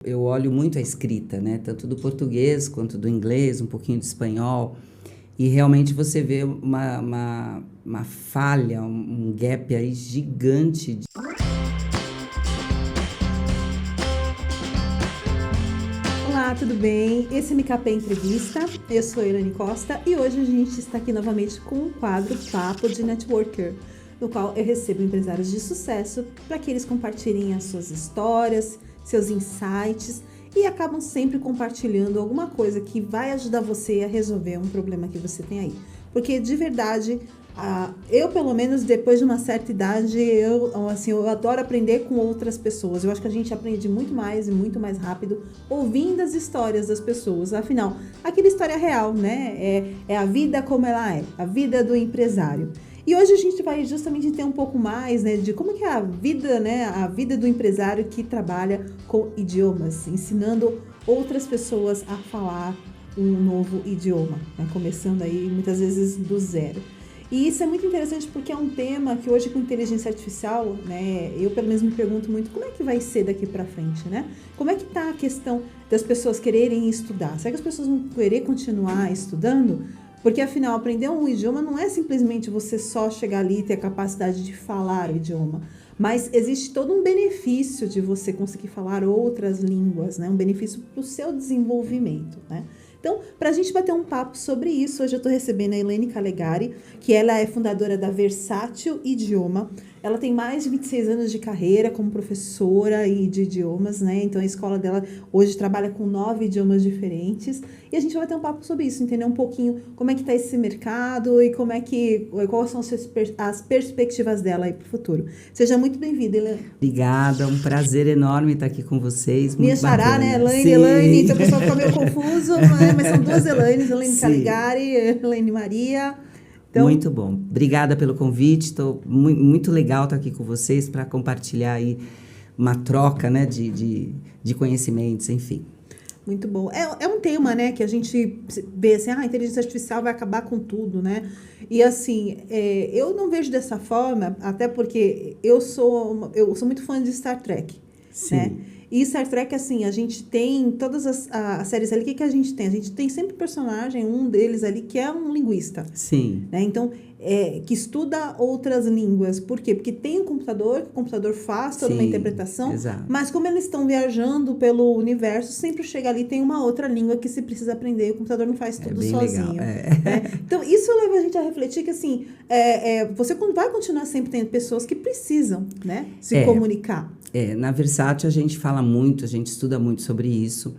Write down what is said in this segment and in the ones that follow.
Eu olho muito a escrita, né? Tanto do português quanto do inglês, um pouquinho de espanhol. E realmente você vê uma falha, um gap aí gigante. Olá, tudo bem? Esse é MKP Entrevista, eu sou a Elaine Costa e hoje a gente está aqui novamente com o quadro Papo de Networker, no qual eu recebo empresários de sucesso para que eles compartilhem as suas histórias, seus insights e acabam sempre compartilhando alguma coisa que vai ajudar você a resolver um problema que você tem aí. Porque de verdade, eu pelo menos depois de uma certa idade, eu adoro aprender com outras pessoas. Eu acho que a gente aprende muito mais e muito mais rápido ouvindo as histórias das pessoas. Afinal, aquela história real, né? É a vida como ela é, a vida do empresário. E hoje a gente vai justamente entender um pouco mais, né, de como que é a vida, né, a vida do empresário que trabalha com idiomas, ensinando outras pessoas a falar um novo idioma, né, começando aí muitas vezes do zero. E isso é muito interessante porque é um tema que hoje com inteligência artificial, né, eu pelo menos me pergunto muito como é que vai ser daqui para frente, né? Como é que tá a questão das pessoas quererem estudar? Será que as pessoas vão querer continuar estudando? Porque, afinal, aprender um idioma não é simplesmente você só chegar ali e ter a capacidade de falar o idioma. Mas existe todo um benefício de você conseguir falar outras línguas, né? Um benefício para o seu desenvolvimento, né? Então, para a gente bater um papo sobre isso, hoje eu estou recebendo a Elaine Calegari, que ela é fundadora da Versátil Idioma. Ela tem mais de 26 anos de carreira como professora de idiomas, né? Então, a escola dela hoje trabalha com 9 idiomas diferentes. E a gente vai bater um papo sobre isso, entender um pouquinho como é que está esse mercado e quais são as perspectivas dela aí para o futuro. Seja muito bem-vinda, Elaine. Obrigada, é um prazer enorme estar aqui com vocês. Minha Muito xará, bacana. né? Elaine, Sim. Elaine, então o pessoal fica meio confuso, né? Mas são duas Elaines, Elaine Sim. Calegari, Elaine Maria. Então, muito bom. Obrigada pelo convite. Estou muito legal estar aqui com vocês para compartilhar aí uma troca, né, de conhecimentos, enfim. Muito bom. É um tema, né, que a gente vê assim, a inteligência artificial vai acabar com tudo, né? E assim, eu não vejo dessa forma, até porque eu sou muito fã de Star Trek, Sim. né? E Star Trek, assim, a gente tem todas as séries ali, o que a gente tem? A gente tem sempre personagem, um deles ali, que é um linguista. Sim. Né? Então, que estuda outras línguas. Por quê? Porque tem um computador, que o computador faz toda uma interpretação, exato. Mas como eles estão viajando pelo universo, sempre chega ali, tem uma outra língua que se precisa aprender, e o computador não faz tudo sozinho. Legal. Né? Então, isso leva a gente a refletir que, assim, você vai continuar sempre tendo pessoas que precisam, né, se comunicar. Na Versátil a gente fala muito, a gente estuda muito sobre isso.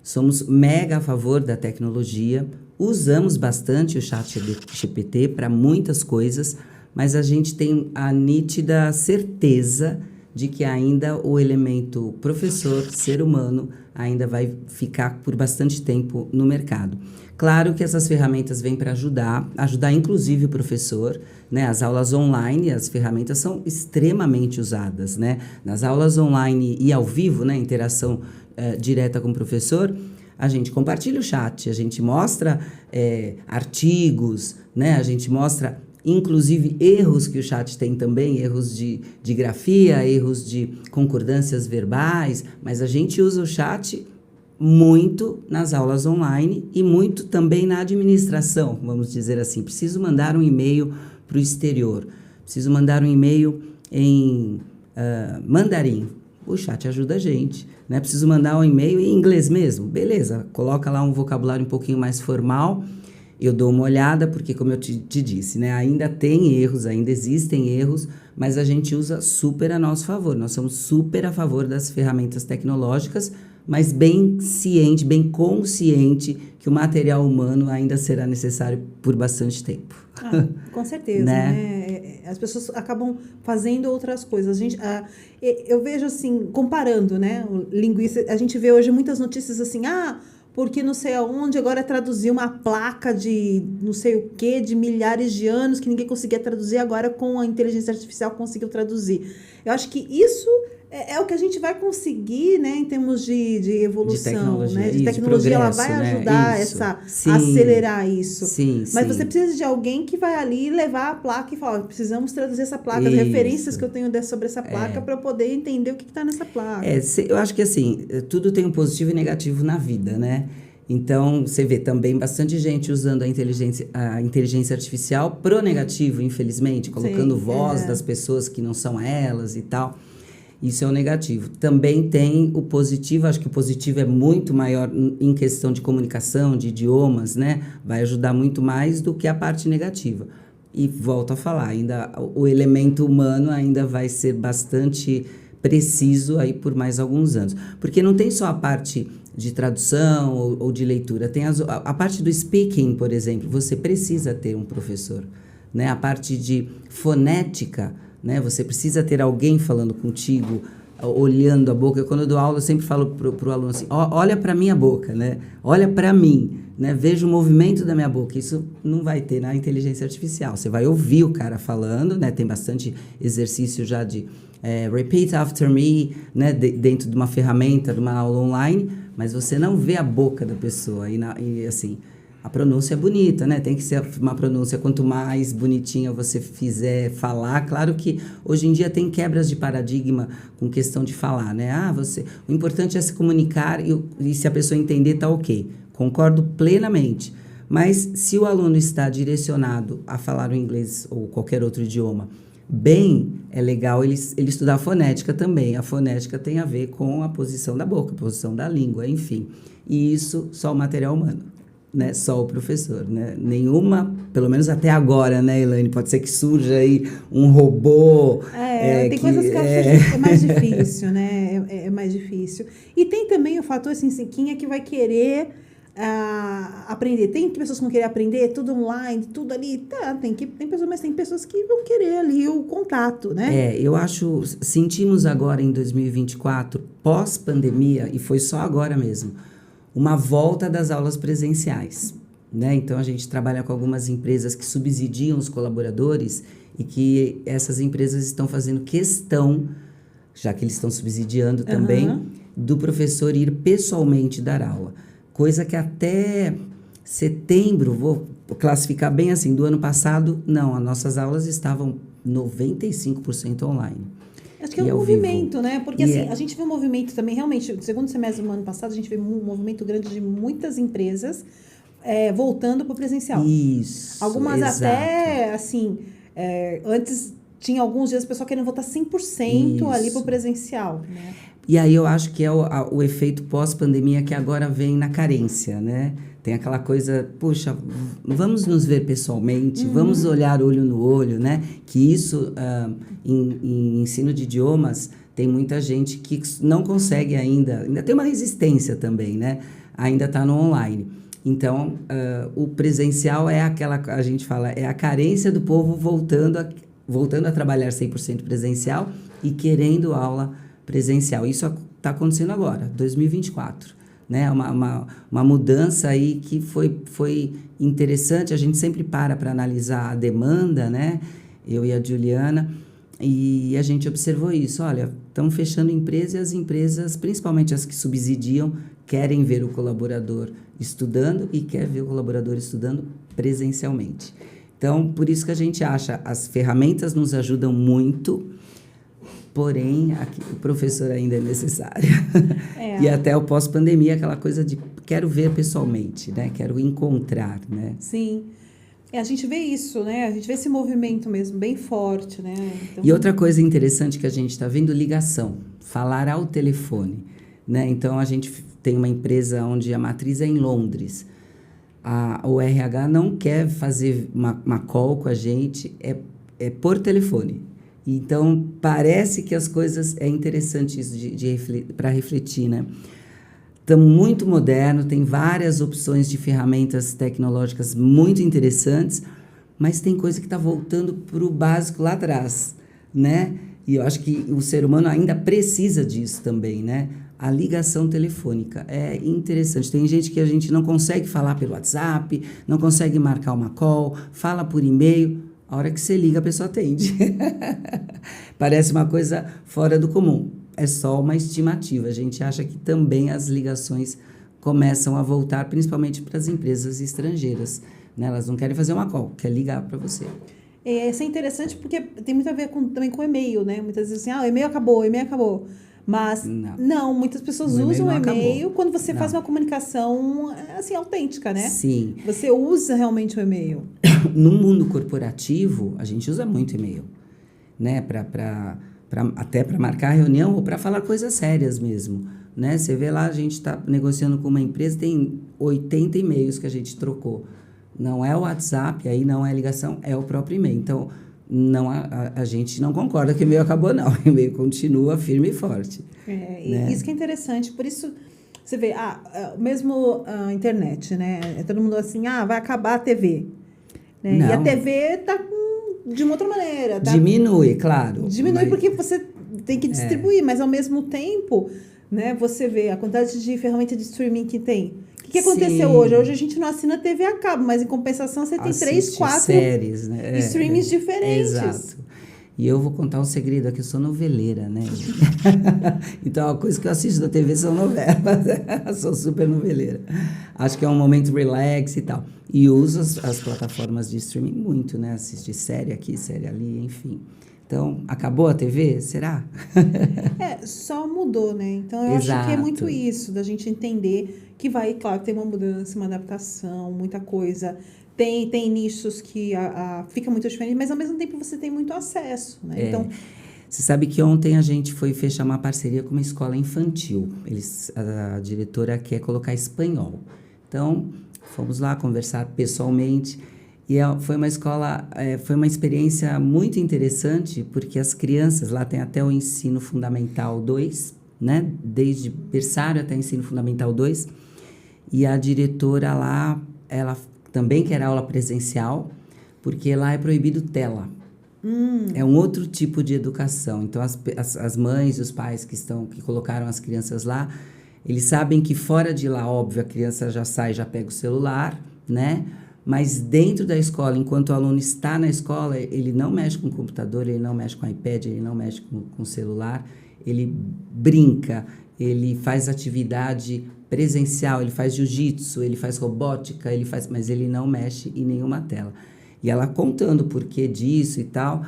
Somos mega a favor da tecnologia, usamos bastante o ChatGPT para muitas coisas, mas a gente tem a nítida certeza de que ainda o elemento professor, ser humano, ainda vai ficar por bastante tempo no mercado. Claro que essas ferramentas vêm para ajudar inclusive o professor, né? As aulas online, as ferramentas são extremamente usadas, né? Nas aulas online e ao vivo, né? Interação direta com o professor, a gente compartilha o chat, a gente mostra artigos, né? A gente mostra inclusive erros que o chat tem também, erros de grafia, erros de concordâncias verbais, mas a gente usa o chat muito nas aulas online e muito também na administração, vamos dizer assim. Preciso mandar um e-mail para o exterior, preciso mandar um e-mail em mandarim. O chat ajuda a gente, né? Preciso mandar um e-mail em inglês mesmo. Beleza, coloca lá um vocabulário um pouquinho mais formal. Eu dou uma olhada, porque como eu te disse, né, ainda tem erros, ainda existem erros, mas a gente usa super a nosso favor. Nós somos super a favor das ferramentas tecnológicas, mas bem ciente, bem consciente que o material humano ainda será necessário por bastante tempo. Com certeza, né? As pessoas acabam fazendo outras coisas. Eu vejo assim, comparando, né? O linguista, a gente vê hoje muitas notícias assim, porque não sei aonde, agora traduziu uma placa de não sei o que, de milhares de anos, que ninguém conseguia traduzir, agora com a inteligência artificial conseguiu traduzir. Eu acho que isso é o que a gente vai conseguir, né, em termos de evolução, tecnologia, né? De isso, tecnologia, ela progresso, vai né? ajudar Isso. a Sim. acelerar isso. Sim, Mas sim. você precisa de alguém que vai ali levar a placa e falar, ó, precisamos traduzir essa placa, as Isso. referências que eu tenho sobre essa placa para eu poder entender o que está nessa placa. Eu acho que assim, tudo tem um positivo e negativo na vida, né? Então, você vê também bastante gente usando a inteligência artificial pro negativo, infelizmente, colocando voz das pessoas que não são elas e tal. Isso é o negativo. Também tem o positivo, acho que o positivo é muito maior em questão de comunicação, de idiomas, né? Vai ajudar muito mais do que a parte negativa. E volto a falar, ainda o elemento humano ainda vai ser bastante preciso aí por mais alguns anos. Porque não tem só a parte de tradução ou de leitura, tem a parte do speaking, por exemplo, você precisa ter um professor, né? A parte de fonética, né? Você precisa ter alguém falando contigo, olhando a boca. Quando eu dou aula, eu sempre falo pro aluno assim, olha para minha boca, né? Olha para mim, né? Veja o movimento da minha boca. Isso não vai ter na inteligência artificial. Você vai ouvir o cara falando, né? Tem bastante exercício já de repeat after me, né? Dentro de uma ferramenta, de uma aula online, mas você não vê a boca da pessoa. E assim, a pronúncia é bonita, né? Tem que ser uma pronúncia, quanto mais bonitinha você fizer falar. Claro que hoje em dia tem quebras de paradigma com questão de falar, né? O importante é se comunicar e se a pessoa entender, tá ok. Concordo plenamente. Mas se o aluno está direcionado a falar o inglês ou qualquer outro idioma bem, é legal ele estudar fonética também. A fonética tem a ver com a posição da boca, a posição da língua, enfim. E isso só o material humano, né? Só o professor, né? Nenhuma, pelo menos até agora, né, Elaine? Pode ser que surja aí um robô. Tem coisas que eu acho mais difícil, né? É mais difícil. E tem também o fator, assim, quem é que vai querer aprender? Tem pessoas que vão querer aprender tudo online, tudo ali. Tá, tem pessoas, mas tem pessoas que vão querer ali o contato, né? Eu acho, sentimos agora em 2024, pós-pandemia, e foi só agora mesmo, uma volta das aulas presenciais, né? Então, a gente trabalha com algumas empresas que subsidiam os colaboradores e que essas empresas estão fazendo questão, já que eles estão subsidiando também, do professor ir pessoalmente dar aula. Coisa que até setembro, vou classificar bem assim, do ano passado, não, as nossas aulas estavam 95% online. Acho que é um movimento, né? Porque assim, a gente vê um movimento também, realmente, no segundo semestre do ano passado, a gente vê um movimento grande de muitas empresas voltando para o presencial. Isso, algumas exato. Até, assim, antes tinha alguns dias o pessoal querendo voltar 100% ali para o presencial, né? E aí eu acho que é o efeito pós-pandemia que agora vem na carência, né? Tem aquela coisa, puxa, vamos nos ver pessoalmente, vamos olhar olho no olho, né? Que isso, em ensino de idiomas, tem muita gente que não consegue ainda tem uma resistência também, né? Ainda está no online. Então, o presencial é aquela, a gente fala, é a carência do povo voltando a trabalhar 100% presencial e querendo aula presencial. Isso está acontecendo agora, 2024. Né? Uma mudança aí que foi interessante. A gente sempre para analisar a demanda, né? Eu e a Juliana, e a gente observou isso. Olha, estão fechando empresas e as empresas, principalmente as que subsidiam, querem ver o colaborador estudando e quer ver o colaborador estudando presencialmente. Então, por isso que a gente acha, as ferramentas nos ajudam muito, porém, aqui, o professor ainda é necessário. E até o pós-pandemia, aquela coisa de quero ver pessoalmente, né? Quero encontrar, né? Sim. A gente vê isso, né? A gente vê esse movimento mesmo, bem forte, né? Então... E outra coisa interessante que a gente está vendo, ligação, falar ao telefone, né? Então, a gente tem uma empresa onde a matriz é em Londres. O RH não quer fazer uma call com a gente, é por telefone. Então, parece que as coisas, é interessante isso para refletir, né? Estamos muito moderno, tem várias opções de ferramentas tecnológicas muito interessantes, mas tem coisa que está voltando para o básico lá atrás, né? E eu acho que o ser humano ainda precisa disso também, né? A ligação telefônica é interessante. Tem gente que a gente não consegue falar pelo WhatsApp, não consegue marcar uma call, fala por e-mail. A hora que você liga, a pessoa atende. Parece uma coisa fora do comum. é só uma estimativa. A gente acha que também as ligações começam a voltar, principalmente para as empresas estrangeiras, né? Elas não querem fazer uma call, quer ligar para você. Isso é interessante porque tem muito a ver também com e-mail, né? Muitas vezes assim, o e-mail acabou, o e-mail acabou. Mas não, muitas pessoas usam o e-mail quando você faz uma comunicação assim, autêntica, né? Sim. Você usa realmente o e-mail. No mundo corporativo, a gente usa muito e-mail, né? Até para marcar reunião ou para falar coisas sérias mesmo, né? Você vê lá, a gente está negociando com uma empresa, tem 80 e-mails que a gente trocou. Não é o WhatsApp, aí não é ligação, é o próprio e-mail. Então, a gente não concorda que o e-mail acabou, não. O e-mail continua firme e forte. Né? Isso que é interessante. Por isso, você vê, mesmo a internet, né? Todo mundo assim, vai acabar a TV. Né? E a TV está de uma outra maneira. Tá? Diminui, claro. Diminui porque você tem que distribuir, mas ao mesmo tempo, né, você vê a quantidade de ferramenta de streaming que tem. O que aconteceu hoje? Hoje a gente não assina TV a cabo, mas em compensação você tem 3, 4 séries, né? streamings diferentes. Exato. E eu vou contar um segredo aqui, eu sou noveleira, né? Então, a coisa que eu assisto da TV são novelas. Sou super noveleira. Acho que é um momento relax e tal. E uso as plataformas de streaming muito, né? Assistir série aqui, série ali, enfim. Então, acabou a TV? Será? Só mudou, né? Então, eu acho que é muito isso, da gente entender que vai, claro, ter uma mudança, uma adaptação, muita coisa. Tem nichos que fica muito diferente, mas ao mesmo tempo você tem muito acesso, né? Então, você sabe que ontem a gente foi fechar uma parceria com uma escola infantil. A diretora quer colocar espanhol. Então, fomos lá conversar pessoalmente. E foi uma escola, foi uma experiência muito interessante, porque as crianças lá têm até o ensino fundamental 2, né? Desde berçário até o ensino fundamental 2. E a diretora lá, ela também quer aula presencial, porque lá é proibido tela. É um outro tipo de educação. Então, as mães e os pais que colocaram as crianças lá, eles sabem que fora de lá, óbvio, a criança já sai, já pega o celular, né? Mas dentro da escola, enquanto o aluno está na escola, ele não mexe com o computador, ele não mexe com o iPad, ele não mexe com o celular, ele brinca, ele faz atividade presencial, ele faz jiu-jitsu, ele faz robótica, mas ele não mexe em nenhuma tela. E ela contando o porquê disso e tal,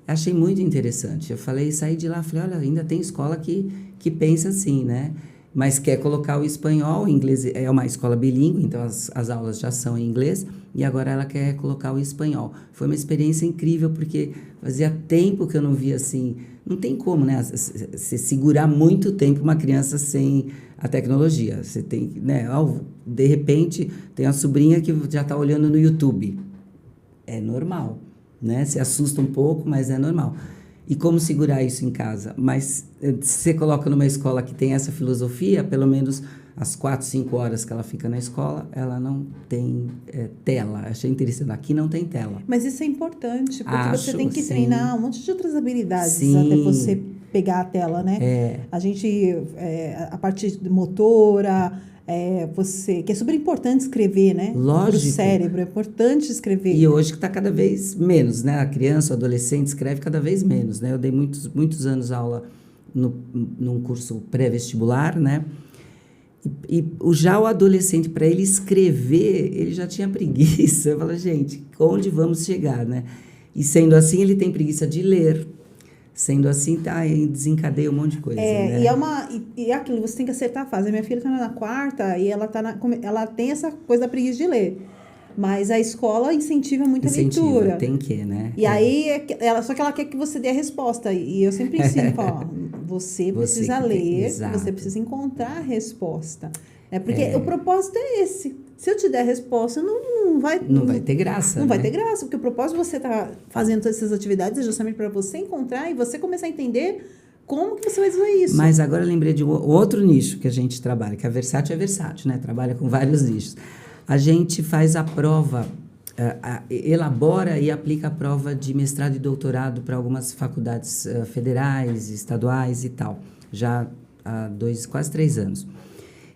achei muito interessante. Eu saí de lá, falei, olha, ainda tem escola que pensa assim, né? Mas quer colocar o espanhol, o inglês é uma escola bilíngue, então as aulas já são em inglês, e agora ela quer colocar o espanhol. Foi uma experiência incrível, porque fazia tempo que eu não via assim, não tem como, né? Você segurar muito tempo uma criança sem a tecnologia. Você tem, né? De repente, tem uma sobrinha que já está olhando no YouTube. É normal, né? Se assusta um pouco, mas é normal. E como segurar isso em casa? Mas se você coloca numa escola que tem essa filosofia, pelo menos as 4, 5 horas que ela fica na escola, ela não tem tela. Achei interessante. Aqui não tem tela. Mas isso é importante, porque você tem que sim. treinar um monte de outras habilidades Sim. até você pegar a tela, né? A gente, a parte motora, que é super importante escrever, né? Lógico. Para o cérebro, é importante escrever. E hoje que está cada vez menos, né? A criança, o adolescente escreve cada vez menos, né? Eu dei muitos anos aula num curso pré-vestibular, né? E já o adolescente, para ele escrever, ele já tinha preguiça. Eu falo, gente, onde vamos chegar, né? E sendo assim, ele tem preguiça de ler. Sendo assim, desencadeia um monte de coisa, né? E é aquilo, você tem que acertar a fase. A minha filha está na 4ª e ela tem essa coisa da preguiça de ler. Mas a escola incentiva muito a leitura. Tem que, né? E aí, só que ela quer que você dê a resposta. E eu sempre ensino, você precisa ler, você precisa encontrar a resposta. Porque o propósito é esse. Se eu te der a resposta, não vai ter graça. Não vai ter graça, porque o propósito de você estar fazendo todas essas atividades é justamente para você encontrar e você começar a entender como que você vai usar isso. Mas agora eu lembrei de outro nicho que a gente trabalha, que a Versátil é versátil, né? Trabalha com vários nichos. A gente faz a prova, elabora e aplica a prova de mestrado e doutorado para algumas faculdades federais, estaduais e tal, já há quase 3 anos.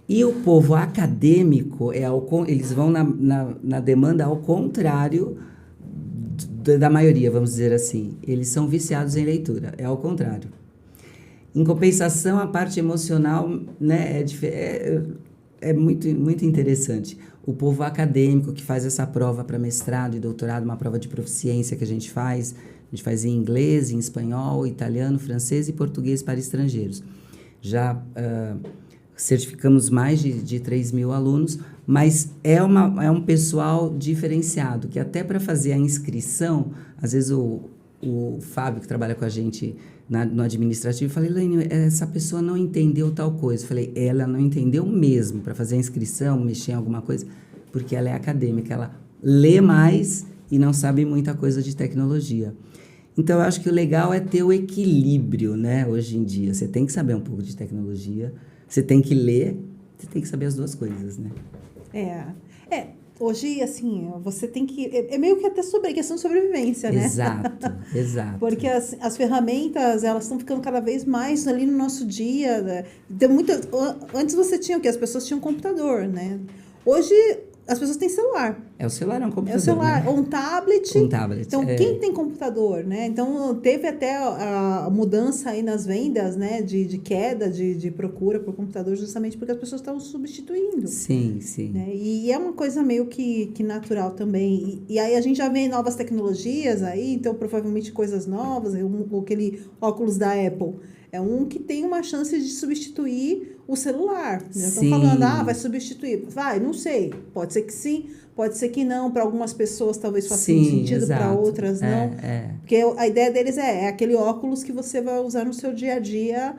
E o povo acadêmico, eles vão na demanda ao contrário da maioria, vamos dizer assim. Eles são viciados em leitura, é ao contrário. Em compensação, a parte emocional, né, é muito, muito interessante. O povo acadêmico que faz essa prova para mestrado e doutorado, uma prova de proficiência que a gente faz em inglês, em espanhol, italiano, francês e português para estrangeiros. Já certificamos mais de 3 mil alunos, mas é um pessoal diferenciado, que até para fazer a inscrição, às vezes o Fábio, que trabalha com a gente no administrativo, eu falei, Elaine, essa pessoa não entendeu tal coisa. Eu falei, ela não entendeu mesmo para fazer a inscrição, mexer em alguma coisa, porque ela é acadêmica, ela lê mais e não sabe muita coisa de tecnologia. Então, eu acho que o legal é ter o equilíbrio, né, hoje em dia. Você tem que saber um pouco de tecnologia, você tem que ler, você tem que saber as duas coisas, né? Hoje, assim, você tem que... É meio que até sobre questão de sobrevivência, né? Exato, exato. Porque as ferramentas, elas estão ficando cada vez mais ali no nosso dia. Né? Antes você tinha o quê? As pessoas tinham computador, né? Hoje, as pessoas têm celular. O celular é um computador, É o celular, né? ou um tablet. Um tablet, Então, quem tem computador, né? Então, teve até a mudança aí nas vendas, né? De queda de procura por computador, justamente porque as pessoas estavam substituindo. Sim, sim. Né? E é uma coisa meio que natural também. E aí a gente já vê novas tecnologias aí, então provavelmente coisas novas, aquele óculos da Apple. É um que tem uma chance de substituir o celular. Estão falando, vai substituir. Vai, não sei. Pode ser que sim, pode ser que não. Para algumas pessoas talvez faça sentido, para outras não. Porque a ideia deles é aquele óculos que você vai usar no seu dia a dia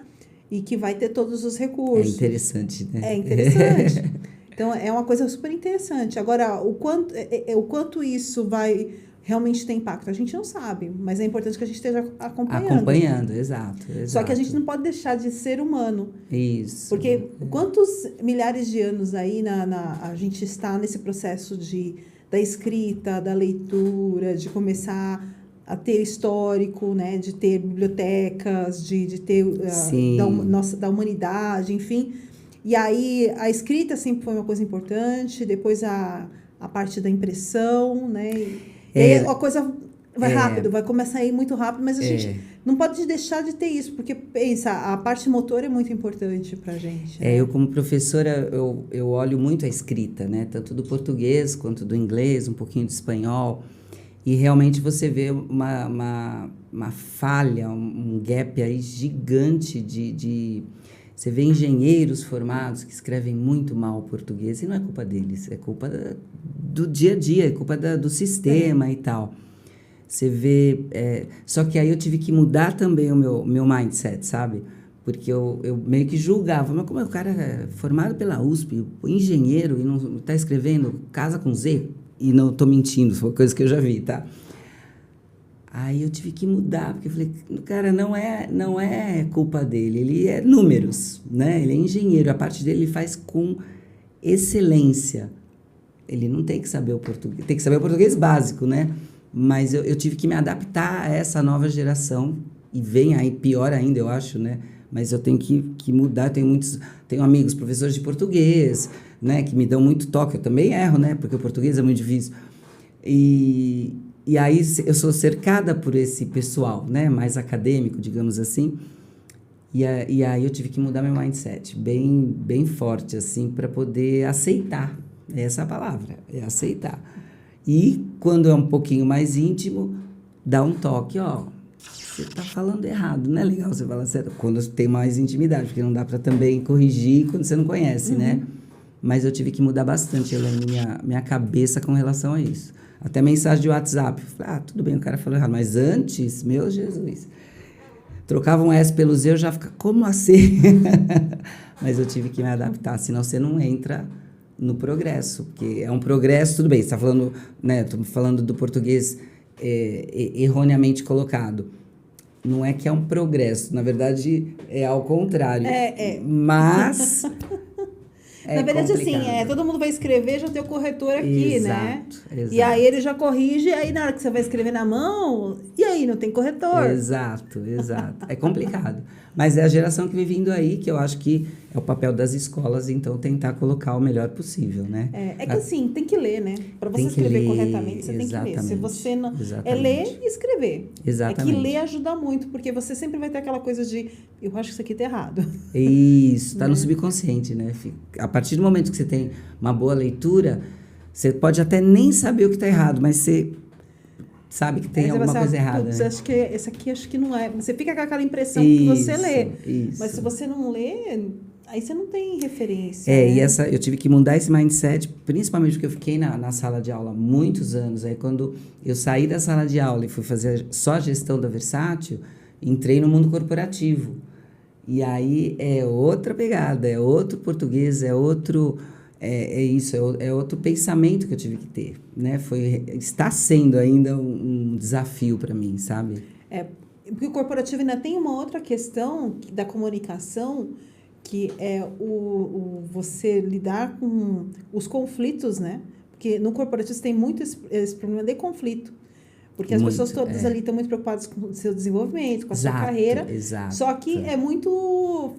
e que vai ter todos os recursos. É interessante, né? É interessante. Então, é uma coisa super interessante. Agora, o quanto isso vai realmente ter impacto, a gente não sabe, mas é importante que a gente esteja acompanhando. Acompanhando, exato. Só que a gente não pode deixar de ser humano. Isso. Porque quantos milhares de anos aí a gente está nesse processo da escrita, da leitura, de começar a ter histórico, né, de ter bibliotecas, de ter da humanidade, enfim. E aí a escrita sempre foi uma coisa importante, depois a parte da impressão, né? E aí a coisa vai rápido, vai começar a ir muito rápido, mas a gente não pode deixar de ter isso, porque pensa, a parte motora é muito importante pra gente. Né? Eu como professora, eu olho muito a escrita, né? Tanto do português quanto do inglês, um pouquinho de espanhol. E realmente você vê uma falha, um gap aí gigante Você vê engenheiros formados que escrevem muito mal o português, e não é culpa deles, é culpa do dia a dia, é culpa do sistema e tal. Você vê... só que aí eu tive que mudar também o meu mindset, sabe? Porque eu meio que julgava, mas como é o cara é formado pela USP, engenheiro, e não está escrevendo casa com Z? E não estou mentindo, foi coisa que eu já vi, tá? Aí eu tive que mudar, porque eu falei, cara, não é culpa dele, ele é números, né? Ele é engenheiro, a parte dele ele faz com excelência. Ele não tem que saber o português, tem que saber o português básico, né? Mas eu tive que me adaptar a essa nova geração, e vem aí pior ainda, eu acho, né? Mas eu tenho que mudar, tenho amigos, professores de português, né? Que me dão muito toque, eu também erro, né? Porque o português é muito difícil. E aí eu sou cercada por esse pessoal, né? Mais acadêmico, digamos assim. E aí eu tive que mudar meu mindset, bem, bem forte, assim, para poder aceitar. Essa é a palavra, é aceitar. E quando é um pouquinho mais íntimo, dá um toque, você está falando errado, não é legal você falar certo quando tem mais intimidade, porque não dá para também corrigir quando você não conhece, né? Mas eu tive que mudar bastante, Elaine, minha cabeça com relação a isso. Até mensagem de WhatsApp. Falei, tudo bem, o cara falou errado. Mas antes, meu Jesus, trocava um S pelo Z, eu já ficava, como assim? Mas eu tive que me adaptar, senão você não entra no progresso. Porque é um progresso, tudo bem, você está falando, né? Estou falando do português erroneamente colocado. Não é que é um progresso, na verdade, é ao contrário. Mas... na verdade, complicado. Assim, todo mundo vai escrever, já tem o corretor aqui, exato, né? Exato. E aí ele já corrige, aí na hora que você vai escrever na mão, e aí não tem corretor. Exato. É complicado. Mas é a geração que vem vindo aí, que eu acho que é o papel das escolas, então, tentar colocar o melhor possível, né? É que assim, tem que ler, né? Para você escrever corretamente, você tem que ler. Se você não... É ler e escrever. Exatamente. É que ler ajuda muito, porque você sempre vai ter aquela coisa de, eu acho que isso aqui tá errado. Isso, está no subconsciente, né? A partir do momento que você tem uma boa leitura, você pode até nem saber o que está errado, mas você sabe que tem alguma coisa errada. Né? Acho que esse aqui acho que não é. Você fica com aquela impressão que você lê. Isso. Mas se você não lê, aí você não tem referência. É, né? e eu tive que mudar esse mindset, principalmente porque eu fiquei na sala de aula muitos anos. Aí quando eu saí da sala de aula e fui fazer só a gestão da Versátil, entrei no mundo corporativo. E aí é outra pegada, é outro português, é outro... É outro pensamento que eu tive que ter, né? Está sendo ainda um desafio para mim, sabe? Porque o corporativo ainda tem uma outra questão da comunicação, que é você lidar com os conflitos, né? Porque no corporativo você tem muito esse problema de conflito. Porque as pessoas todas ali estão muito preocupadas com o seu desenvolvimento, com a sua carreira. Exato. Só que é muito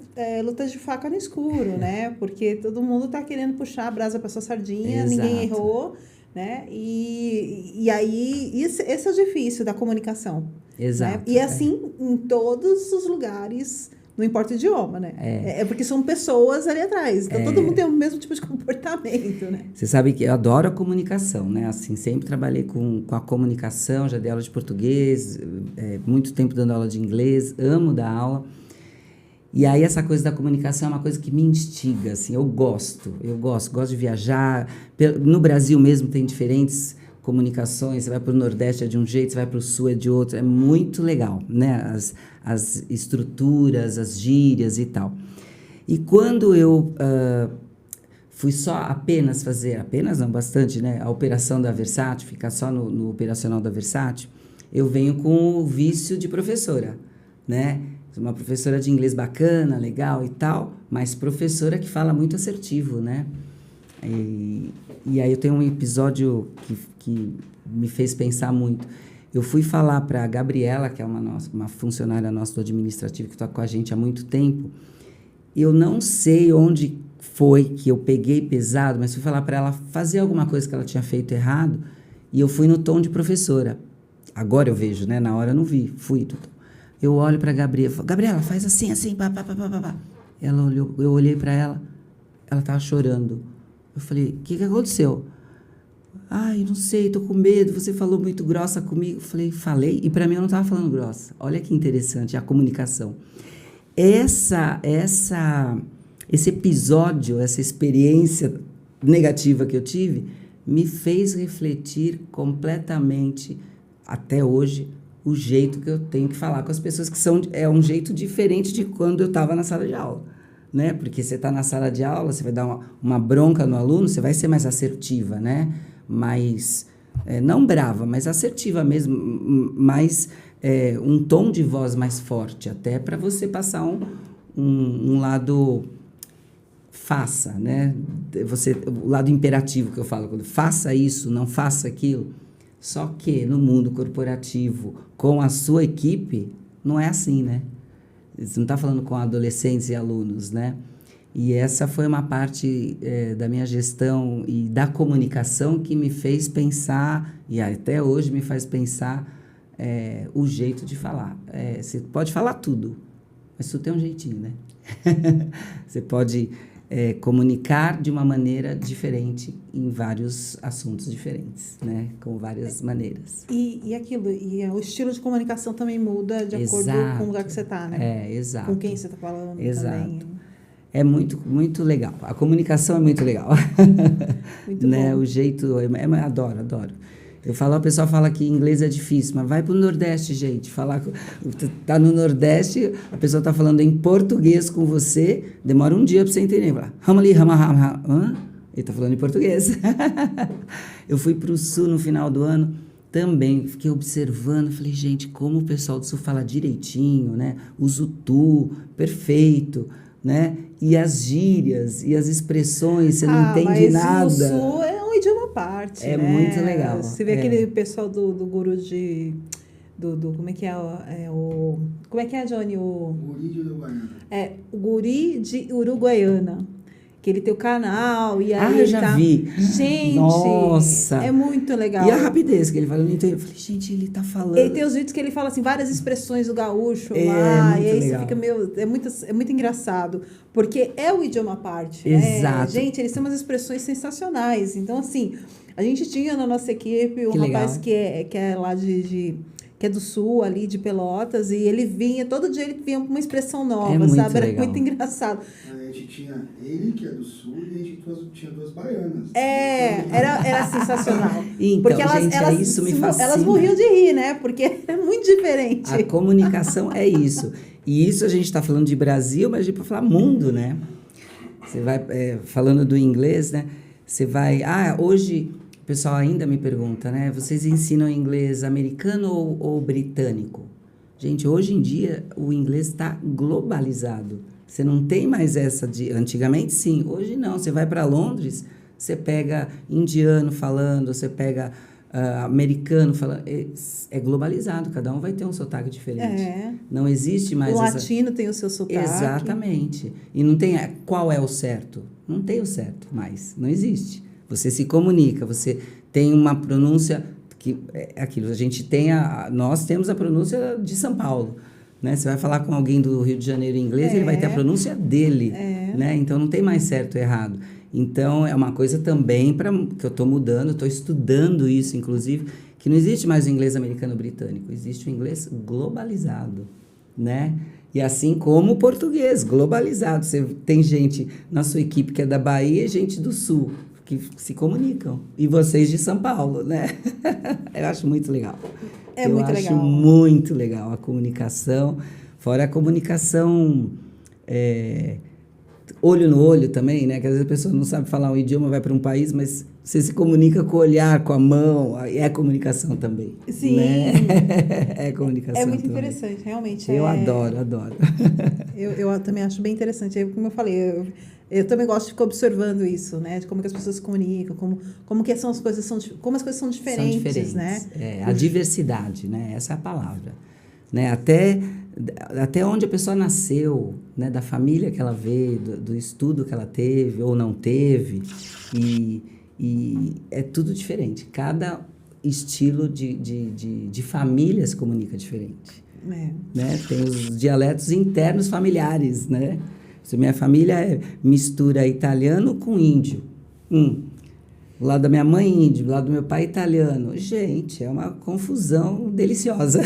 luta de faca no escuro, né? Porque todo mundo está querendo puxar a brasa para sua sardinha, ninguém errou, né? E aí, esse é o difícil da comunicação. Exato. Né? E assim em todos os lugares, não importa o idioma, né? É porque são pessoas ali atrás. Então, todo mundo tem o mesmo tipo de comportamento, né? Você sabe que eu adoro a comunicação, né? Assim, sempre trabalhei com a comunicação, já dei aula de português, muito tempo dando aula de inglês, amo dar aula. E aí, essa coisa da comunicação é uma coisa que me instiga, assim, eu gosto de viajar. No Brasil mesmo tem diferentes comunicações, você vai para o Nordeste é de um jeito, você vai para o Sul é de outro, é muito legal, né? As estruturas, as gírias e tal. E quando eu fui bastante, né? A operação da Versátil, ficar só no operacional da Versátil, eu venho com o vício de professora, né? Uma professora de inglês bacana, legal e tal, mas professora que fala muito assertivo, né? E aí eu tenho um episódio que me fez pensar muito. Eu fui falar para a Gabriela, que é uma funcionária nossa do administrativo, que está com a gente há muito tempo. Eu não sei onde foi que eu peguei pesado, mas fui falar para ela fazer alguma coisa que ela tinha feito errado, e eu fui no tom de professora. Agora eu vejo, né? Na hora eu não vi. Eu olho para a Gabriela, falo, Gabriela, faz assim, pá, pá, pá, pá, pá. Ela olhou, eu olhei para ela, ela estava chorando. Eu falei, o que aconteceu? Ai, não sei, tô com medo, você falou muito grossa comigo. Eu falei, e para mim eu não estava falando grossa. Olha que interessante, a comunicação. Esse episódio, essa experiência negativa que eu tive, me fez refletir completamente, até hoje, o jeito que eu tenho que falar com as pessoas, que é um jeito diferente de quando eu estava na sala de aula. Né? Porque você está na sala de aula, você vai dar uma bronca no aluno, você vai ser mais assertiva, né? Mais, não brava, mas assertiva mesmo, mais um tom de voz mais forte, até para você passar um lado faça, né? O lado imperativo que eu falo, faça isso, não faça aquilo. Só que no mundo corporativo, com a sua equipe, não é assim, né? Você não está falando com adolescentes e alunos, né? E essa foi uma parte da minha gestão e da comunicação que me fez pensar, e até hoje me faz pensar, o jeito de falar. Você pode falar tudo, mas tudo tem um jeitinho, né? Você pode comunicar de uma maneira diferente em vários assuntos diferentes, né? Com várias maneiras. E o estilo de comunicação também muda de acordo com o lugar que você está, né? Exato. Com quem você está falando também. É muito, muito legal. A comunicação é muito legal. Muito né? bom. O jeito... adoro. O pessoal fala que inglês é difícil, mas vai para o Nordeste, gente. Tá no Nordeste, a pessoa está falando em português com você, demora um dia para você entender. Ele está falando em português. Eu fui para o Sul no final do ano, também fiquei observando, falei, gente, como o pessoal do Sul fala direitinho, né? Usa o tu, perfeito, né? E as gírias, e as expressões, você não entende nada. Mas o Sul é um idioma à parte, né? Muito legal. Você vê aquele pessoal do guru como é que como é que é, Johnny? Guri de Uruguaiana. O Guri de Uruguaiana. Que ele tem o canal e aí eu já vi. Gente, nossa, é muito legal. E a rapidez que ele fala, eu falei, gente, ele tá falando. Ele tem os vídeos que ele fala assim, várias expressões do gaúcho lá, e aí legal. você fica, é muito engraçado, porque é o idioma à parte. Exato. Gente, eles têm umas expressões sensacionais. Então, assim, a gente tinha na nossa equipe um rapaz que é lá que é do sul, ali de Pelotas, e ele vinha, todo dia ele vinha com uma expressão nova, sabe? Era muito engraçado. A gente tinha ele, que é do sul, e a gente tinha 2 baianas. Era sensacional. Então, porque gente, isso me fascina. Elas morriam de rir, né? Porque é muito diferente. A comunicação é isso. E isso a gente está falando de Brasil, mas a gente pode falar mundo, né? Você vai falando do inglês, né? Você vai... hoje... O pessoal ainda me pergunta, né? Vocês ensinam inglês americano ou britânico? Gente, hoje em dia o inglês está globalizado. Você não tem mais essa de... Antigamente, sim. Hoje, não. Você vai para Londres, você pega indiano falando, você pega americano falando. É globalizado. Cada um vai ter um sotaque diferente. Não existe mais o latino tem o seu sotaque. Exatamente. E não tem... Qual é o certo? Não tem o certo mais. Não existe. Você se comunica, você tem uma pronúncia que é aquilo. Nós temos a pronúncia de São Paulo, né? Você vai falar com alguém do Rio de Janeiro em inglês, ele vai ter a pronúncia dele, né? Então não tem mais certo e errado. Então é uma coisa também que eu estou mudando, estou estudando isso, inclusive, que não existe mais o inglês americano-britânico, existe o inglês globalizado, né? E assim como o português, globalizado. Você tem gente na sua equipe que é da Bahia e gente do Sul, que se comunicam. E vocês de São Paulo, né? Eu acho muito legal. Eu acho muito legal a comunicação. Fora a comunicação olho no olho também, né? Que às vezes a pessoa não sabe falar um idioma, vai para um país, mas você se comunica com o olhar, com a mão. É comunicação também. Sim. Né? É comunicação. É muito também. interessante, realmente. Eu adoro. Eu também acho bem interessante. Como eu falei, eu também gosto de ficar observando isso, né? De como que as pessoas se comunicam, como que são as coisas como as coisas são diferentes, né? A diversidade, né? Essa é a palavra, né? Até onde a pessoa nasceu, né? Da família que ela veio, do estudo que ela teve ou não teve, e é tudo diferente. Cada estilo de família se comunica diferente, né? Tem os dialetos internos familiares, né? Minha família mistura italiano com índio. Do lado da minha mãe, índio. Do lado do meu pai, italiano. Gente, é uma confusão deliciosa.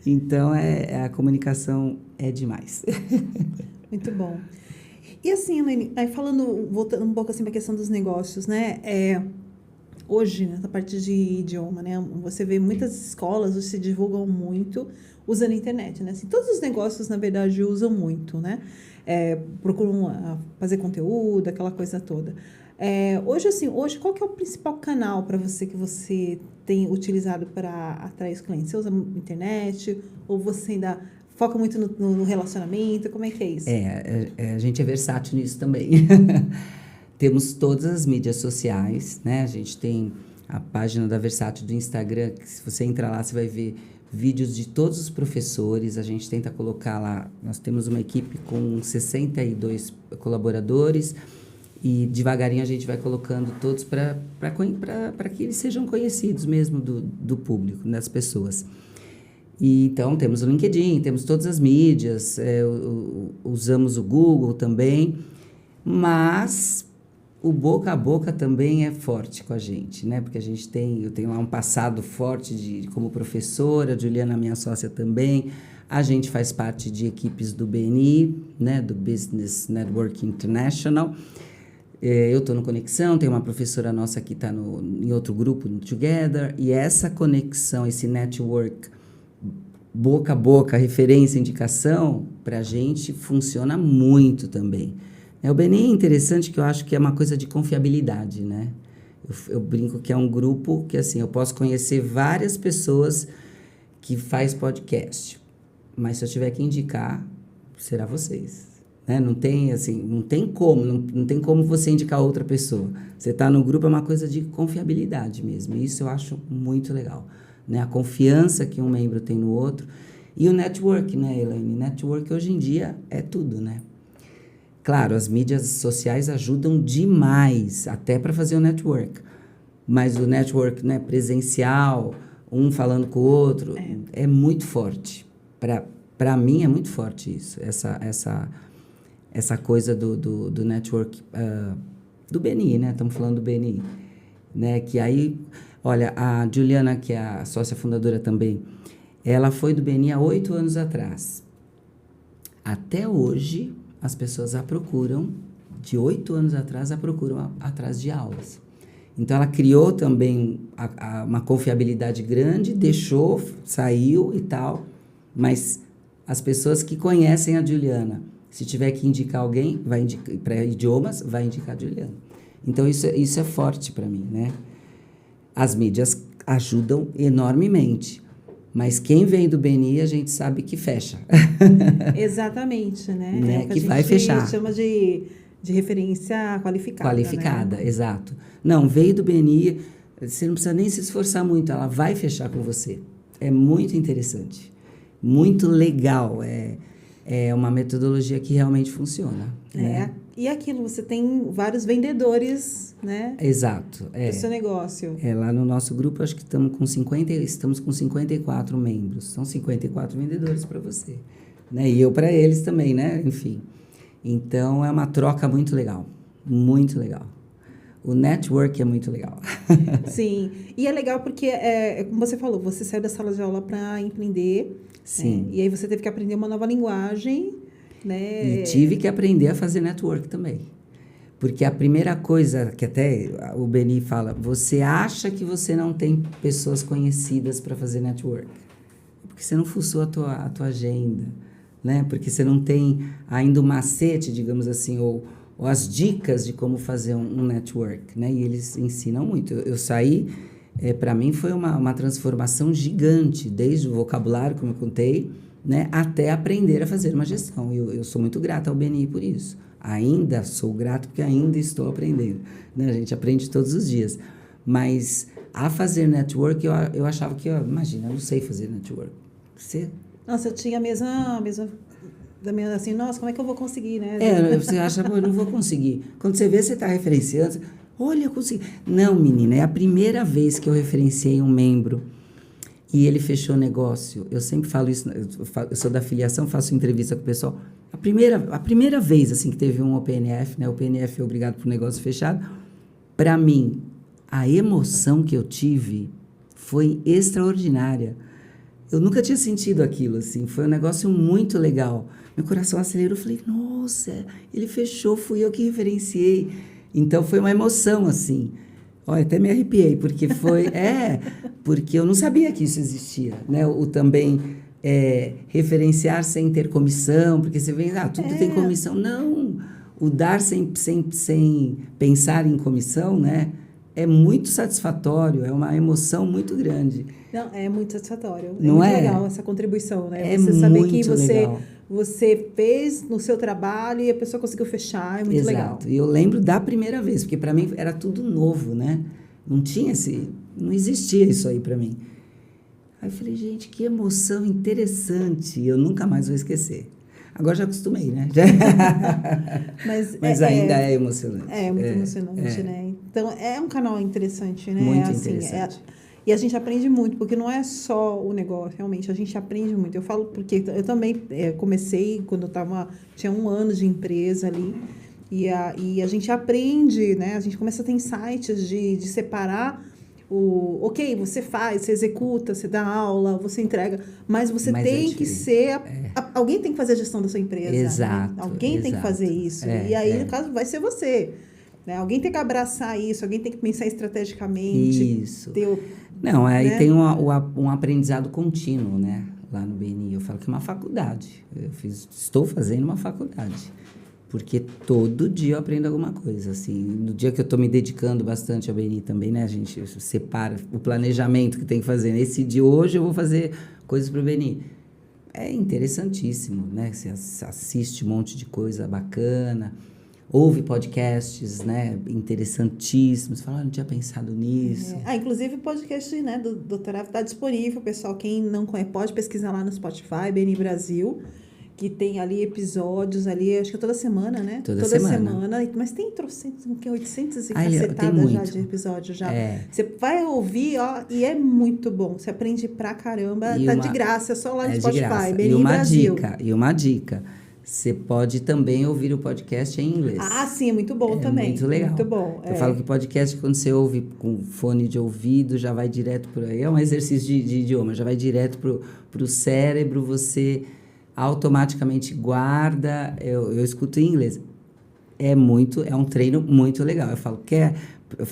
Então, a comunicação é demais. Muito bom. E assim, Elaine, voltando um pouco assim para a questão dos negócios, né? Hoje, nessa parte de idioma, né? Você vê muitas escolas se divulgam muito usando a internet, né? Assim, todos os negócios, na verdade, usam muito, né? Procuram fazer conteúdo, aquela coisa toda. Hoje, qual que é o principal canal para você que você tem utilizado para atrair os clientes? Você usa internet ou você ainda foca muito no relacionamento? Como é que é isso? A gente é versátil nisso também. Temos todas as mídias sociais, né? A gente tem a página da Versátil do Instagram, que se você entrar lá, você vai ver vídeos de todos os professores. A gente tenta colocar lá, nós temos uma equipe com 62 colaboradores e devagarinho a gente vai colocando todos para que eles sejam conhecidos mesmo do público, das pessoas. E, então, temos o LinkedIn, temos todas as mídias, usamos o Google também, mas o boca a boca também é forte com a gente, né? Porque eu tenho lá um passado forte como professora, a Juliana, minha sócia também, a gente faz parte de equipes do BNI, né? Do Business Network International. Eu estou no Conexão, tem uma professora nossa que está em outro grupo, no Together, e essa conexão, esse network, boca a boca, referência, indicação, para a gente funciona muito também. O BNI é interessante, que eu acho que é uma coisa de confiabilidade, né? Eu brinco que é um grupo que, assim, eu posso conhecer várias pessoas que faz podcast, mas se eu tiver que indicar, será vocês, né? Não tem, assim, não tem como você indicar outra pessoa. Você está no grupo, é uma coisa de confiabilidade mesmo, e isso eu acho muito legal, né? A confiança que um membro tem no outro. E o network, né, Elaine? Network hoje em dia é tudo, né? Claro, as mídias sociais ajudam demais, até para fazer o network. Mas o network, né, presencial, um falando com o outro, é muito forte. Para mim é muito forte isso, essa coisa do network, do BNI, né? Estamos falando do BNI. Né? Que aí, olha, a Juliana, que é a sócia fundadora também, ela foi do BNI há 8 anos atrás. Até hoje, as pessoas a procuram, de 8 anos atrás, a procuram atrás de aulas. Então, ela criou também uma confiabilidade grande, deixou, saiu e tal, mas as pessoas que conhecem a Juliana, se tiver que indicar alguém, vai indicar para idiomas, vai indicar a Juliana. Então, isso é forte para mim, né? As mídias ajudam enormemente, mas quem vem do BNI, a gente sabe que fecha. Exatamente, né? Né? É Que vai fechar. A gente chama de referência qualificada. Qualificada, né? exato. Não, veio do BNI, você não precisa nem se esforçar muito, ela vai fechar com você. É muito interessante, muito legal. É uma metodologia que realmente funciona. Né? E aquilo, você tem vários vendedores, né? Exato. Do seu negócio. Lá no nosso grupo, acho que estamos com 54 membros. São 54 vendedores para você. Né? E eu para eles também, né? Enfim. Então, é uma troca muito legal. Muito legal. O network é muito legal. Sim. E é legal porque, como você falou, você saiu da sala de aula para empreender. Sim. Né? E aí você teve que aprender uma nova linguagem, né? E tive que aprender a fazer network também. Porque a primeira coisa que até o Beni fala, você acha que você não tem pessoas conhecidas para fazer network. Porque você não fuçou a tua agenda, né? Porque você não tem ainda o macete, digamos assim, ou as dicas de como fazer um network, né? E eles ensinam muito. Eu saí, para mim foi uma transformação gigante, desde o vocabulário, como eu contei, né? Até aprender a fazer uma gestão. Eu sou muito grata ao BNI por isso. Ainda sou grato porque ainda estou aprendendo. Né? A gente aprende todos os dias. Mas a fazer network, eu achava que, imagina, eu não sei fazer network. Você... Nossa, eu tinha a mesma assim, nossa, como é que eu vou conseguir, né? Você acha, eu não vou conseguir. Quando você vê, você está referenciando, você, olha, eu consegui. Não, menina, é a primeira vez que eu referenciei um membro e ele fechou negócio. Eu sempre falo isso, eu sou da filiação, faço entrevista com o pessoal. A primeira vez assim, que teve um OPNF, né? O OPNF é obrigado por negócio fechado. Para mim, a emoção que eu tive foi extraordinária. Eu nunca tinha sentido aquilo, assim. Foi um negócio muito legal. Meu coração acelerou. Eu falei, nossa, ele fechou, fui eu que referenciei. Então, foi uma emoção, assim. Olha, até me arrepiei, porque foi... porque eu não sabia que isso existia, né? O também referenciar sem ter comissão, porque você vê, tudo tem comissão. Não, o dar sem pensar em comissão, né? É muito satisfatório, é uma emoção muito grande. Não, é muito satisfatório. Não muito é? legal essa contribuição, né? É você saber muito que legal. você fez no seu trabalho e a pessoa conseguiu fechar, é muito legal. Exato. E eu lembro da primeira vez, porque para mim era tudo novo, né? Não existia isso aí para mim. Aí eu falei, gente, que emoção interessante. Eu nunca mais vou esquecer. Agora já acostumei, né? Mas ainda é emocionante. É muito emocionante, né? Então, é um canal interessante, né? Muito assim, interessante. E a gente aprende muito, porque não é só o negócio, realmente, a gente aprende muito. Eu falo porque eu também comecei quando eu tinha 1 ano de empresa ali, e a gente aprende, né? A gente começa a ter insights de separar ok, você faz, você executa, você dá aula, você entrega, mas você tem que ser... alguém tem que fazer a gestão da sua empresa. Exato. Né? Alguém tem que fazer isso. E aí, no caso, vai ser você. Né? Alguém tem que abraçar isso, alguém tem que pensar estrategicamente. Isso. Não, aí tem um aprendizado contínuo, né? Lá no BNI. Eu falo que é uma faculdade. Estou fazendo uma faculdade. Porque todo dia eu aprendo alguma coisa, assim. No dia que eu estou me dedicando bastante ao BNI também, né? A gente separa o planejamento que tem que fazer. Nesse dia, hoje, eu vou fazer coisas para o BNI. É interessantíssimo, né? Você assiste um monte de coisa bacana. ouve podcasts, né, interessantíssimos, fala, não tinha pensado nisso. Inclusive o podcast, né, do Dr. Ave está disponível, pessoal, quem não conhece, pode pesquisar lá no Spotify, BNI Brasil, que tem ali episódios ali, acho que é toda semana, né? Toda semana. Mas tem 800 e Tem cacetadas já muito. de episódio já. Você vai ouvir, ó, e é muito bom. Você aprende pra caramba, tá de graça, é só lá no Spotify, BNI Brasil. E uma dica, você pode também ouvir o podcast em inglês. Ah, sim, é muito bom também. Muito legal. Muito bom. Eu falo que podcast, quando você ouve com fone de ouvido, já vai direto por aí. É um exercício de idioma, já vai direto pro cérebro, você automaticamente guarda. Eu escuto em inglês. É um treino muito legal. Eu falo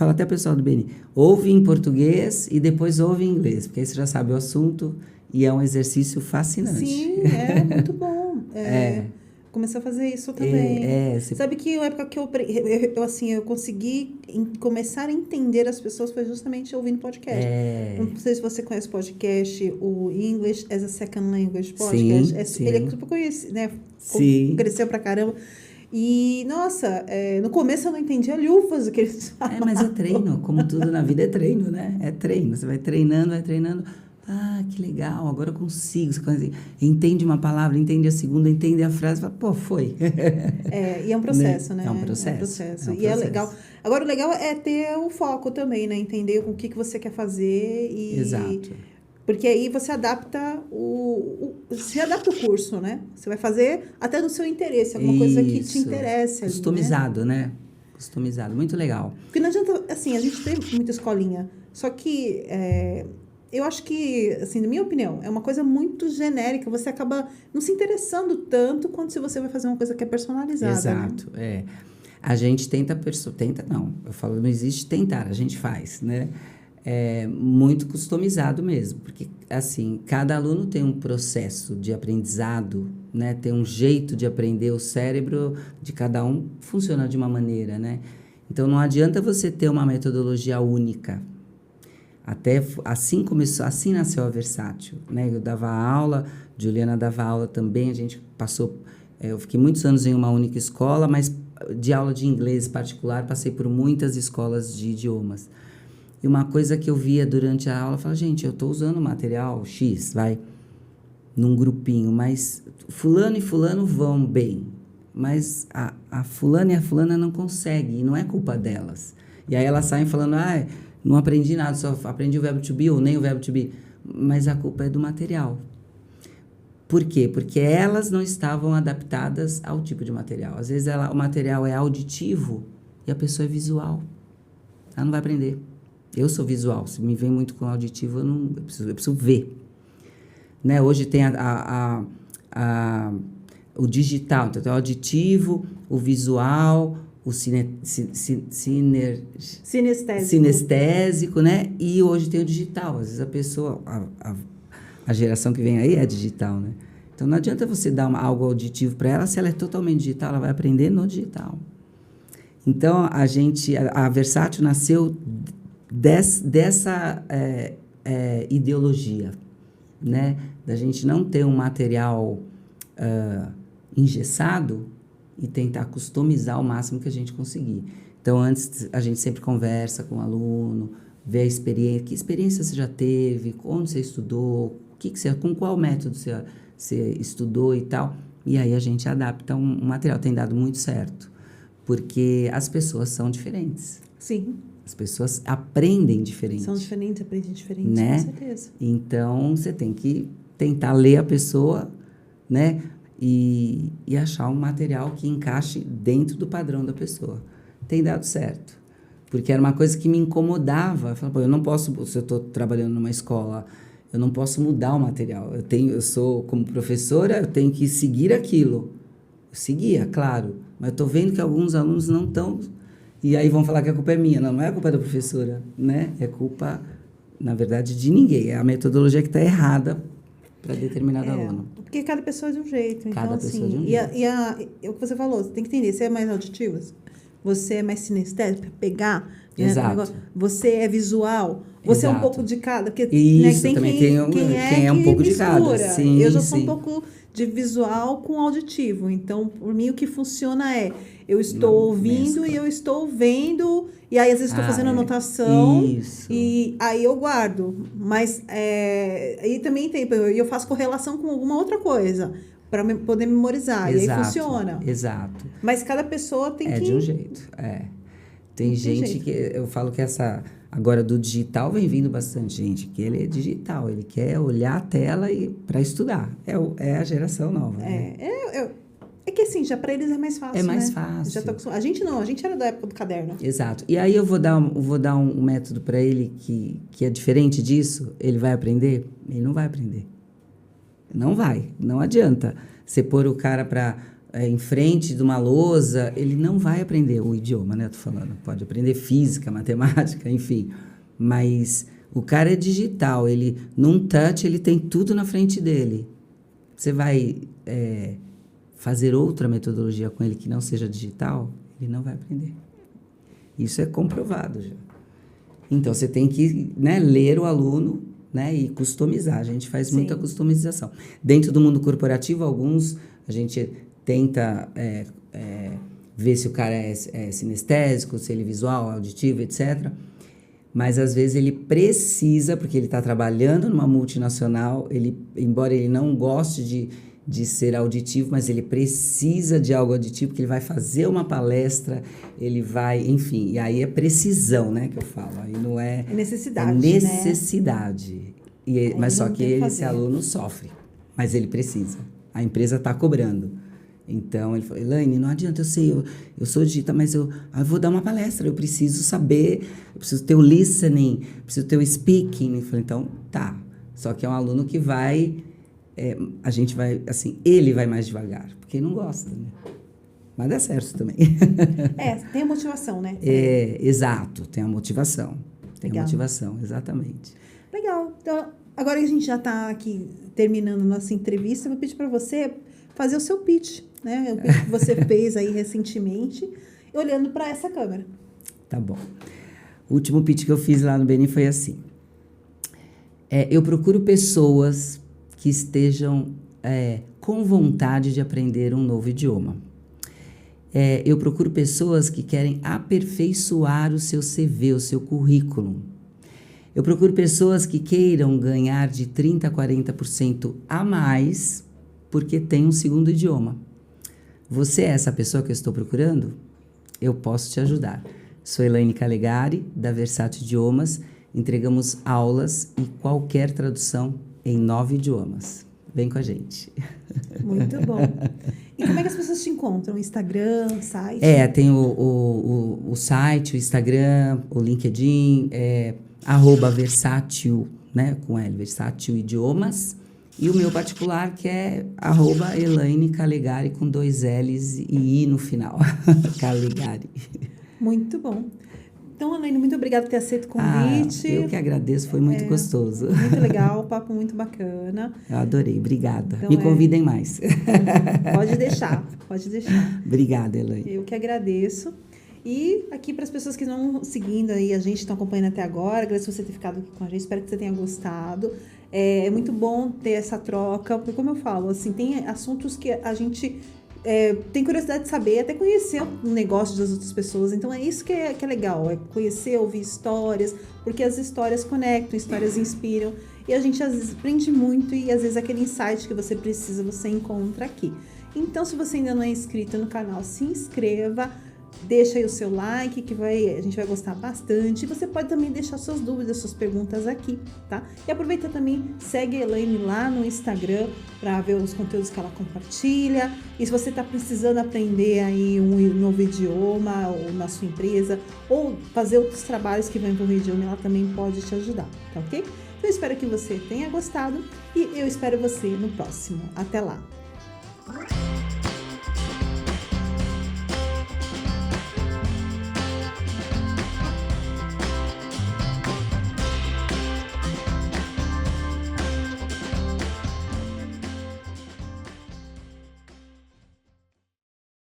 até ao pessoal do BNI, ouve em português e depois ouve em inglês, porque aí você já sabe o assunto e é um exercício fascinante. Sim, é muito bom. Comecei a fazer isso também. Sabe que a época que eu consegui começar a entender as pessoas foi justamente ouvindo podcast. Não sei se você conhece o podcast, o English as a Second Language podcast. Sim. Ele é super conhecido, né? Sim. Cresceu pra caramba. E, nossa, no começo eu não entendia lufas o que eles falavam. Mas é treino, como tudo na vida é treino, né? É treino, você vai treinando. Ah, que legal, agora eu consigo. Você entende uma palavra, entende a segunda, entende a frase, fala, pô, foi. E é um processo, né? É um processo. E é legal. Agora, o legal é ter o foco também, né? Entender o que você quer fazer e... Exato. Porque aí você adapta o curso, né? Você vai fazer até do seu interesse, alguma coisa que te interesse. Customizado, né? Customizado, muito legal. Porque não adianta, assim, a gente tem muita escolinha, só que eu acho que, assim, na minha opinião, é uma coisa muito genérica, você acaba não se interessando tanto quanto se você vai fazer uma coisa que é personalizada. Exato, né? A gente não existe tentar, a gente faz, né? É muito customizado mesmo, porque, assim, cada aluno tem um processo de aprendizado, né? Tem um jeito de aprender, o cérebro de cada um funciona de uma maneira, né? Então, não adianta você ter uma metodologia única. Até assim nasceu a Versátil, né? Eu dava aula, Juliana dava aula também, a gente passou... eu fiquei muitos anos em uma única escola, mas de aula de inglês particular, passei por muitas escolas de idiomas. E uma coisa que eu via durante a aula, eu falava, gente, eu estou usando material X, num grupinho, mas fulano e fulano vão bem, mas a fulana e a fulana não conseguem, e não é culpa delas. E aí elas saem falando, não aprendi nada, só aprendi o verbo to be ou nem o verbo to be. Mas a culpa é do material. Por quê? Porque elas não estavam adaptadas ao tipo de material. Às vezes o material é auditivo e a pessoa é visual. Ela não vai aprender. Eu sou visual. Se me vem muito com auditivo, eu preciso ver. Né? Hoje tem o digital. Então, tem o auditivo, o visual... o sinestésico, né? E hoje tem o digital. Às vezes a pessoa, a geração que vem aí é digital, né? Então não adianta você dar algo auditivo para ela, se ela é totalmente digital, ela vai aprender no digital. Então a Versátil nasceu dessa ideologia, né? Da gente não ter um material engessado, e tentar customizar o máximo que a gente conseguir. Então, antes, a gente sempre conversa com o aluno, vê a experiência, que experiência você já teve, onde você estudou, com qual método você estudou e tal. E aí a gente adapta um material. Tem dado muito certo, porque as pessoas são diferentes. Sim. As pessoas aprendem diferente. São diferentes, aprendem diferente, né? Com certeza. Então, você tem que tentar ler a pessoa, né? E achar um material que encaixe dentro do padrão da pessoa. Tem dado certo. Porque era uma coisa que me incomodava. Eu falava, eu não posso, se eu estou trabalhando numa escola, eu não posso mudar o material. Eu sou, como professora, eu tenho que seguir aquilo. Eu seguia, claro. Mas eu estou vendo que alguns alunos não estão... E aí vão falar que a culpa é minha. Não é a culpa da professora, né? É culpa, na verdade, de ninguém. É a metodologia que está errada para determinado aluno. Porque cada pessoa é de um jeito. Cada então, pessoa assim, de um jeito. E o que você falou, você tem que entender, você é mais auditivo, você é mais sinestésico, para pegar. Exato. Você é visual, Você é um Exato. pouco de cada, porque Isso, tem também quem é um que pouco de mistura. cada. Sim, Eu já sou sim. um pouco de visual com auditivo, então por mim o que funciona é eu estou ouvindo mescla. e eu estou vendo, e aí às vezes estou fazendo é. anotação Isso. e aí eu guardo, mas aí também tem, eu faço correlação com alguma outra coisa para poder memorizar, e aí Exato, funciona. Exato. Mas cada pessoa tem que... De um jeito, Tem gente jeito. que, eu falo que agora do digital vem vindo bastante gente, que ele é digital, ele quer olhar a tela para estudar. É a geração nova, né? É que assim, já para eles é mais fácil, É mais né? fácil. Já tá a gente não, a gente era da época do caderno. Exato. E aí eu vou dar um método para ele que é diferente disso, ele vai aprender? Ele não vai aprender. Não vai, não adianta. Você pôr o cara em frente de uma lousa, ele não vai aprender o idioma, né? Tô falando, pode aprender física, matemática, enfim. Mas o cara é digital, ele num touch ele tem tudo na frente dele. Você vai fazer outra metodologia com ele que não seja digital, ele não vai aprender. Isso é comprovado já. Então você tem que, né, ler o aluno, né, e customizar. A gente faz muita customização. Dentro do mundo corporativo, alguns a gente tenta ver se o cara é sinestésico, se ele é visual, auditivo, etc. Mas, às vezes, ele precisa, porque ele está trabalhando numa multinacional, embora ele não goste de ser auditivo, mas ele precisa de algo auditivo, porque ele vai fazer uma palestra, ele vai, enfim, e aí é precisão, né, que eu falo, aí não é... É necessidade, necessidade. Né? Mas só que esse aluno sofre, mas ele precisa. A empresa está cobrando. Então, ele falou, Elaine, não adianta, eu sei, eu sou digital, mas eu vou dar uma palestra, eu preciso saber, eu preciso ter o listening, preciso ter o speaking. Eu falei, então, tá. Só que é um aluno que vai, a gente vai, assim, ele vai mais devagar, porque não gosta, né? Mas dá certo também. Tem a motivação, né? Exato, tem a motivação. Tem Legal. a motivação, exatamente. Legal. Então, agora que a gente já está aqui terminando nossa entrevista, eu vou pedir para você fazer o seu pitch, né? O pitch que você fez aí recentemente, olhando para essa câmera. Tá bom. O último pitch que eu fiz lá no Beni foi assim. Eu procuro pessoas que estejam com vontade de aprender um novo idioma. Eu procuro pessoas que querem aperfeiçoar o seu CV, o seu currículo. Eu procuro pessoas que queiram ganhar de 30% a 40% a mais porque tem um segundo idioma. Você é essa pessoa que eu estou procurando? Eu posso te ajudar. Sou Elaine Calegari, da Versátil Idiomas. Entregamos aulas e qualquer tradução em 9 idiomas. Vem com a gente. Muito bom. E como é que as pessoas te encontram? Instagram, site? Tem o site, o Instagram, o LinkedIn, @versátil, né, com L, Versátil Idiomas. E o meu particular, que é @Elaine Calegari, com 2 L's e I no final. Calegari. Muito bom. Então, Elaine, muito obrigada por ter aceito o convite. Eu que agradeço, foi muito gostoso. Muito legal, papo muito bacana. Eu adorei, obrigada. Então, Me convidem mais. Pode deixar, pode deixar. Obrigada, Elaine. Eu que agradeço. E aqui para as pessoas que estão seguindo aí, a gente está acompanhando até agora, agradeço você ter ficado aqui com a gente, espero que você tenha gostado. É muito bom ter essa troca, porque como eu falo, assim, tem assuntos que a gente tem curiosidade de saber, até conhecer o negócio das outras pessoas, então é isso que é legal, é conhecer, ouvir histórias, porque as histórias conectam, histórias inspiram, e a gente às vezes aprende muito e às vezes aquele insight que você precisa, você encontra aqui. Então, se você ainda não é inscrito no canal, se inscreva, deixa aí o seu like, que a gente vai gostar bastante. E você pode também deixar suas dúvidas, suas perguntas aqui, tá? E aproveita também, segue a Elaine lá no Instagram para ver os conteúdos que ela compartilha. E se você está precisando aprender aí um novo idioma ou na sua empresa, ou fazer outros trabalhos que vão envolver idioma, ela também pode te ajudar, tá ok? Então, eu espero que você tenha gostado e eu espero você no próximo. Até lá!